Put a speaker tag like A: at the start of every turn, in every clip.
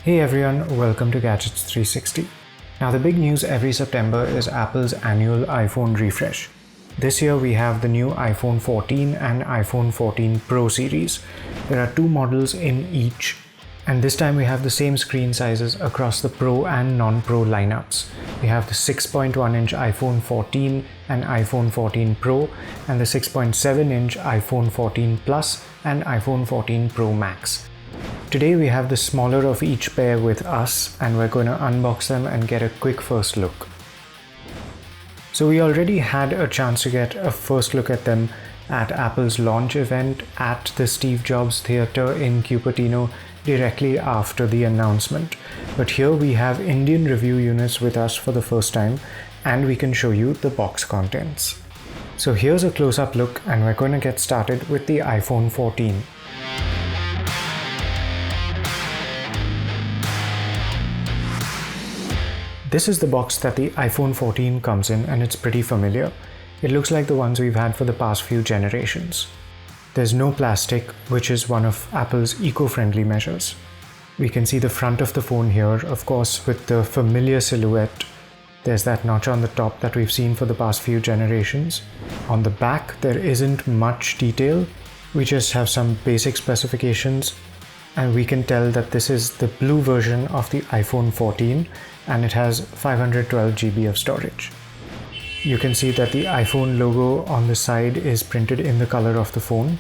A: Hey everyone, welcome to Gadgets 360. Now the big news every September is Apple's annual iPhone refresh. This year we have the new iPhone 14 and iPhone 14 Pro series. There are two models in each, and this time we have the same screen sizes across the Pro and non-Pro lineups. We have the 6.1-inch iPhone 14 and iPhone 14 Pro, and the 6.7-inch iPhone 14 Plus and iPhone 14 Pro Max. Today we have the smaller of each pair with us, and we're going to unbox them and get a quick first look. So we already had a chance to get a first look at them at Apple's launch event at the Steve Jobs Theatre in Cupertino directly after the announcement. But here we have Indian review units with us for the first time, and we can show you the box contents. So here's a close-up look, and we're going to get started with the iPhone 14. This is the box that the iPhone 14 comes in, and it's pretty familiar. It looks like the ones we've had for the past few generations. There's no plastic, which is one of Apple's eco-friendly measures. We can see the front of the phone here, of course, with the familiar silhouette. There's that notch on the top that we've seen for the past few generations. On the back, there isn't much detail. We just have some basic specifications, and we can tell that this is the blue version of the iPhone 14, and it has 512 GB of storage. You can see that the iPhone logo on the side is printed in the color of the phone.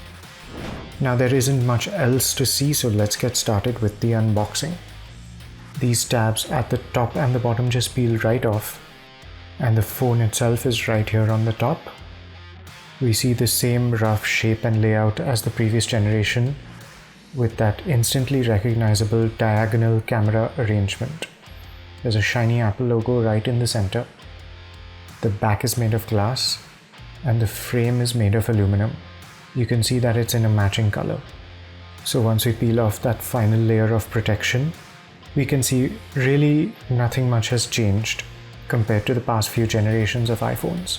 A: Now there isn't much else to see, so let's get started with the unboxing. These tabs at the top and the bottom just peel right off, and the phone itself is right here on the top. We see the same rough shape and layout as the previous generation, with that instantly recognizable diagonal camera arrangement. There's a shiny Apple logo right in the center. The back is made of glass, and the frame is made of aluminum. You can see that it's in a matching color. So once we peel off that final layer of protection, we can see really nothing much has changed compared to the past few generations of iPhones.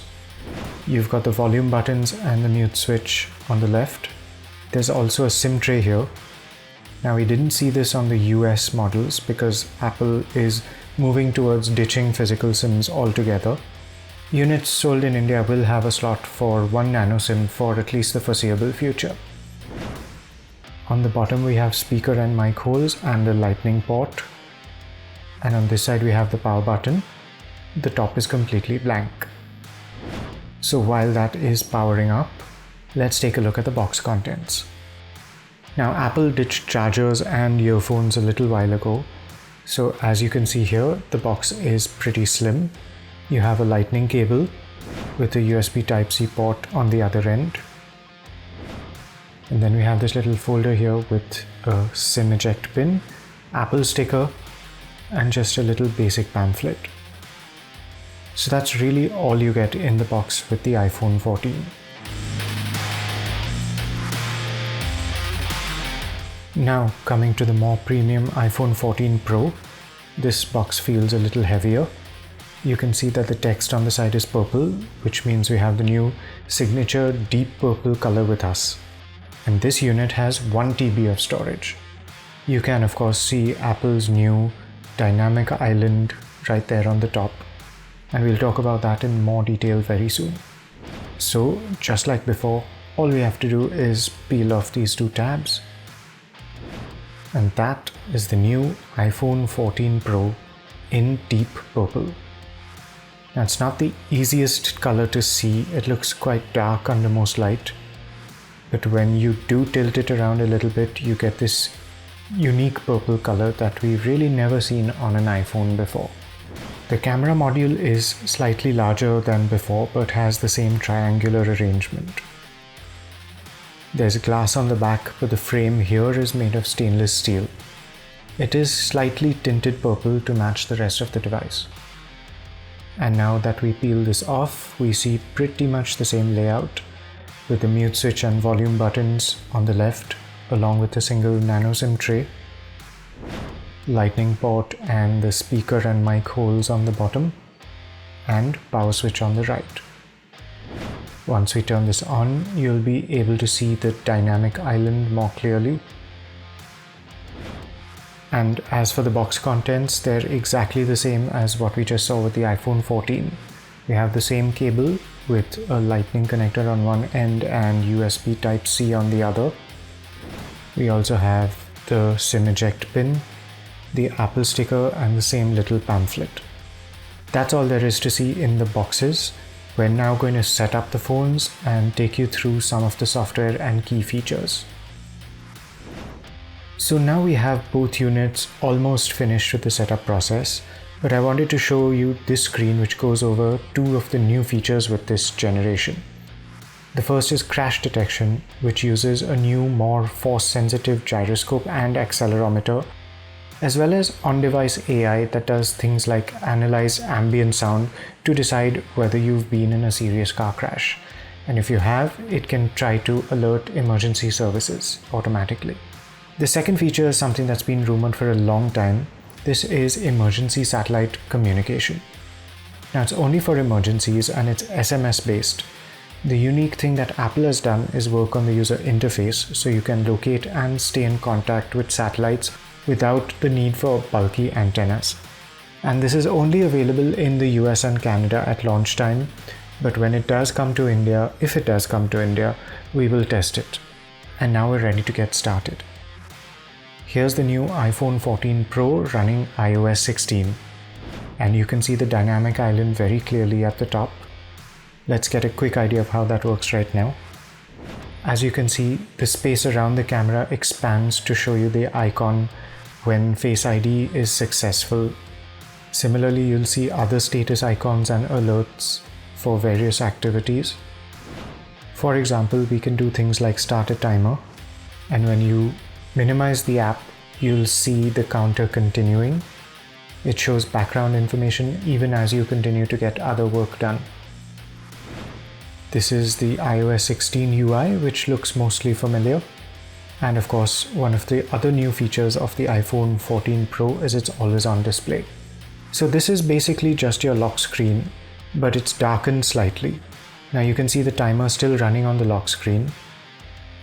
A: You've got the volume buttons and the mute switch on the left. There's also a SIM tray here. Now we didn't see this on the US models because Apple is moving towards ditching physical SIMs altogether. Units sold in India will have a slot for one nano SIM for at least the foreseeable future. On the bottom we have speaker and mic holes and a lightning port. And on this side we have the power button. The top is completely blank. So while that is powering up, let's take a look at the box contents. Now Apple ditched chargers and earphones a little while ago. So as you can see here, the box is pretty slim. You have a lightning cable with a USB Type-C port on the other end. And then we have this little folder here with a SIM eject pin, Apple sticker, and just a little basic pamphlet. So that's really all you get in the box with the iPhone 14. Now coming to the more premium iPhone 14 Pro, this box feels a little heavier. You can see that the text on the side is purple, which means we have the new signature deep purple color with us. And this unit has 1 TB of storage. You can of course see Apple's new dynamic island right there on the top, and we'll talk about that in more detail very soon. So just like before, all we have to do is peel off these two tabs. And that is the new iPhone 14 Pro in deep purple. Now it's not the easiest color to see, it looks quite dark under most light, but when you do tilt it around a little bit, you get this unique purple color that we've really never seen on an iPhone before. The camera module is slightly larger than before, but has the same triangular arrangement. There's glass on the back, but the frame here is made of stainless steel. It is slightly tinted purple to match the rest of the device. And now that we peel this off, we see pretty much the same layout, with the mute switch and volume buttons on the left, along with a single nano SIM tray, lightning port and the speaker and mic holes on the bottom, and power switch on the right. Once we turn this on, you'll be able to see the dynamic island more clearly. And as for the box contents, they're exactly the same as what we just saw with the iPhone 14. We have the same cable with a lightning connector on one end and USB Type-C on the other. We also have the SIM eject pin, the Apple sticker, and the same little pamphlet. That's all there is to see in the boxes. We're now going to set up the phones and take you through some of the software and key features. So now we have both units almost finished with the setup process, but I wanted to show you this screen which goes over two of the new features with this generation. The first is crash detection, which uses a new, more force-sensitive gyroscope and accelerometer, as well as on-device AI that does things like analyze ambient sound to decide whether you've been in a serious car crash. And if you have, it can try to alert emergency services automatically. The second feature is something that's been rumored for a long time. This is emergency satellite communication. Now it's only for emergencies and it's SMS based. The unique thing that Apple has done is work on the user interface so you can locate and stay in contact with satellites without the need for bulky antennas. And this is only available in the US and Canada at launch time, but when it does come to India, if it does come to India, we will test it. And now we're ready to get started. Here's the new iPhone 14 Pro running iOS 16, and you can see the dynamic island very clearly at the top. Let's get a quick idea of how that works right now. As you can see, the space around the camera expands to show you the icon when Face ID is successful. Similarly, you'll see other status icons and alerts for various activities. For example, we can do things like start a timer, and when you minimize the app, you'll see the counter continuing. It shows background information even as you continue to get other work done. This is the iOS 16 UI, which looks mostly familiar. And of course, one of the other new features of the iPhone 14 Pro is its always-on display. So this is basically just your lock screen, but it's darkened slightly. Now you can see the timer still running on the lock screen.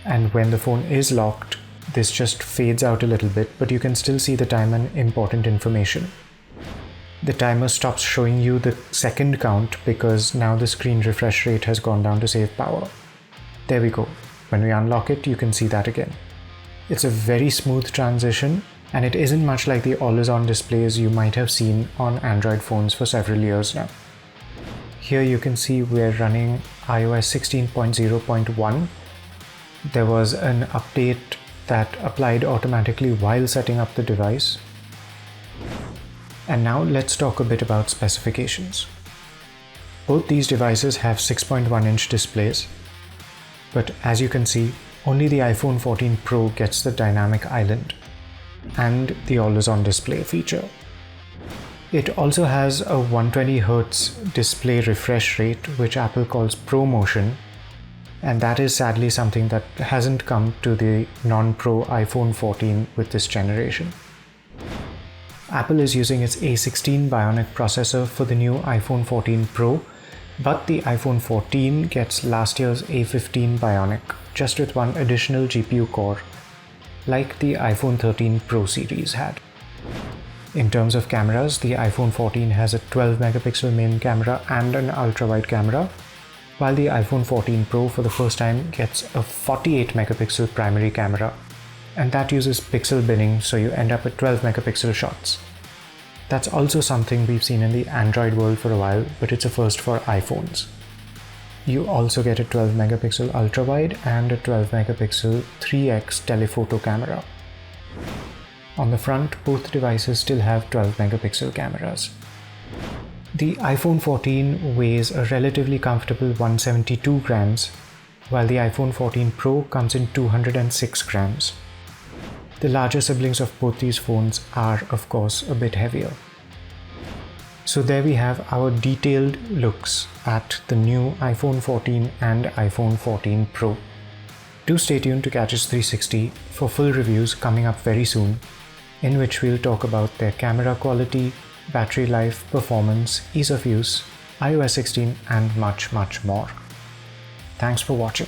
A: And when the phone is locked, this just fades out a little bit, but you can still see the time and important information. The timer stops showing you the second count because now the screen refresh rate has gone down to save power. There we go. When we unlock it, you can see that again. It's a very smooth transition, and it isn't much like the always-on displays you might have seen on Android phones for several years now. Here you can see we're running iOS 16.0.1. There was an update that applied automatically while setting up the device. And now let's talk a bit about specifications. Both these devices have 6.1-inch displays, but as you can see, only the iPhone 14 Pro gets the dynamic island and the always-on display feature. It also has a 120Hz display refresh rate, which Apple calls ProMotion, and that is sadly something that hasn't come to the non-Pro iPhone 14 with this generation. Apple is using its A16 Bionic processor for the new iPhone 14 Pro, but the iPhone 14 gets last year's A15 Bionic, just with one additional GPU core, like the iPhone 13 Pro series had. In terms of cameras, the iPhone 14 has a 12-megapixel main camera and an ultra-wide camera, while the iPhone 14 Pro for the first time gets a 48-megapixel primary camera, and that uses pixel binning, so you end up with 12-megapixel shots. That's also something we've seen in the Android world for a while, but it's a first for iPhones. You also get a 12-megapixel ultra-wide and a 12-megapixel 3x telephoto camera. On the front, both devices still have 12-megapixel cameras. The iPhone 14 weighs a relatively comfortable 172 grams, while the iPhone 14 Pro comes in 206 grams. The larger siblings of both these phones are, of course, a bit heavier. So there we have our detailed looks at the new iPhone 14 and iPhone 14 Pro. Do stay tuned to Gadgets 360 for full reviews coming up very soon, in which we'll talk about their camera quality, battery life, performance, ease of use, iOS 16, and much more. Thanks for watching.